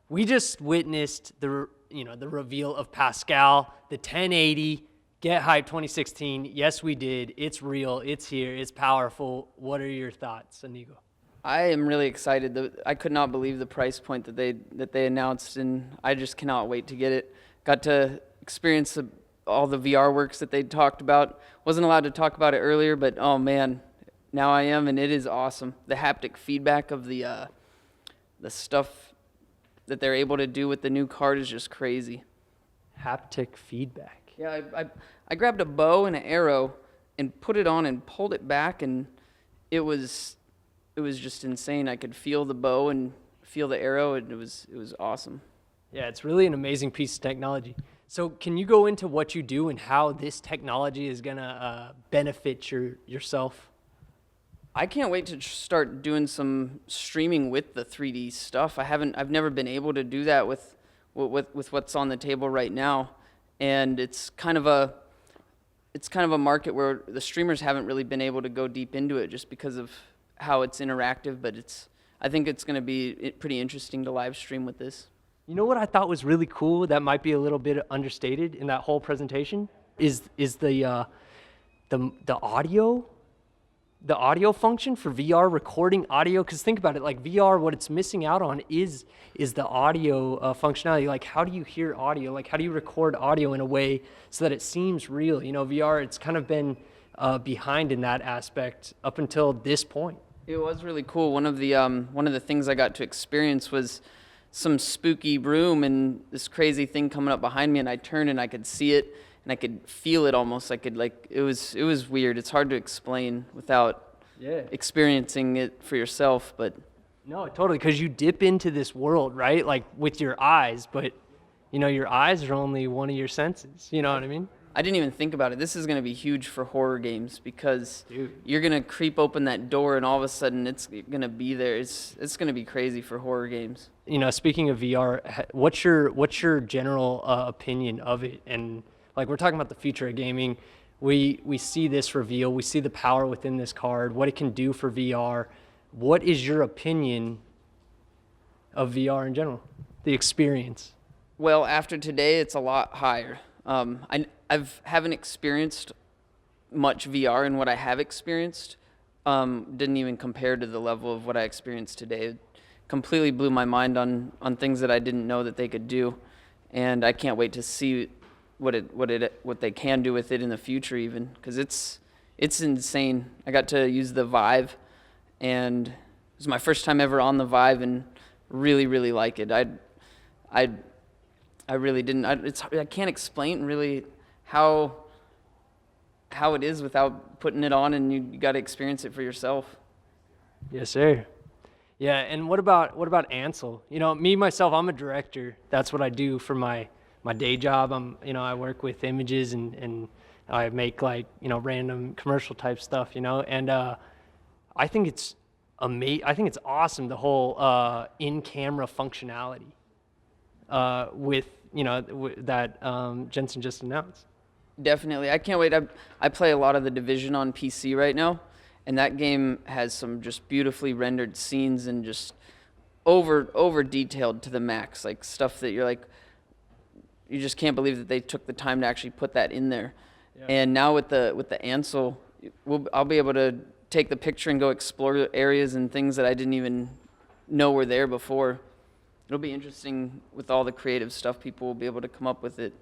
We just witnessed the reveal of Pascal, the 1080 Get Hype 2016. Yes, we did. It's real. It's here. It's powerful. What are your thoughts, Inigo? I am really excited. I could not believe the price point that they announced, and I just cannot wait to get it. Got to experience all the VR works that they talked about. Wasn't allowed to talk about it earlier, but oh man, now I am, and it is awesome. The haptic feedback of the stuff that they're able to do with the new card is just crazy. Haptic feedback. Yeah, I grabbed a bow and an arrow and put it on and pulled it back, and it was just insane. I could feel the bow and feel the arrow, and it was awesome. Yeah, it's really an amazing piece of technology. So can you go into what you do and how this technology is gonna benefit yourself? I can't wait to start doing some streaming with the 3D stuff. I've never been able to do that with what's on the table right now, and it's kind of a market where the streamers haven't really been able to go deep into it just because of how it's interactive. But I think it's going to be pretty interesting to live stream with this. You know what I thought was really cool that might be a little bit understated in that whole presentation is the audio. The audio function for VR, recording audio, because think about it, like VR, what it's missing out on is the audio functionality. Like, how do you hear audio? Like, how do you record audio in a way so that it seems real? You know, VR, it's kind of been behind in that aspect up until this point. It was really cool. One of the things I got to experience was some spooky room and this crazy thing coming up behind me, and I turned and I could see it. And I could feel it almost. It was weird. It's hard to explain without experiencing it for yourself. But no, totally, because you dip into this world, right? Like with your eyes, but you know your eyes are only one of your senses. You know what I mean? I didn't even think about it. This is going to be huge for horror games because you're going to creep open that door and all of a sudden it's going to be there. It's going to be crazy for horror games. You know, speaking of VR, what's your general opinion of it? And like, we're talking about the future of gaming. We see this reveal. We see the power within this card, what it can do for VR. What is your opinion of VR in general, the experience? Well, after today, it's a lot higher. I haven't experienced much VR, and what I have experienced didn't even compare to the level of what I experienced today. It completely blew my mind on things that I didn't know that they could do, and I can't wait to see what they can do with it in the future, even because it's insane. I got to use the Vive, and it was my first time ever on the Vive, and really like it. I really didn't. I can't explain really how it is without putting it on, and you got to experience it for yourself. Yes, sir. Yeah, and what about Ansel? You know, me myself, I'm a director. That's what I do for my day job. I work with images and I make random commercial type stuff, and I think it's I think it's awesome, the whole in-camera functionality with that Jensen just announced. Definitely. I can't wait. I play a lot of The Division on PC right now, and that game has some just beautifully rendered scenes and just over detailed to the max, like stuff that you're like, you just can't believe that they took the time to actually put that in there. Yeah. And now with the Ansel, I'll be able to take the picture and go explore areas and things that I didn't even know were there before. It'll be interesting with all the creative stuff people will be able to come up with it.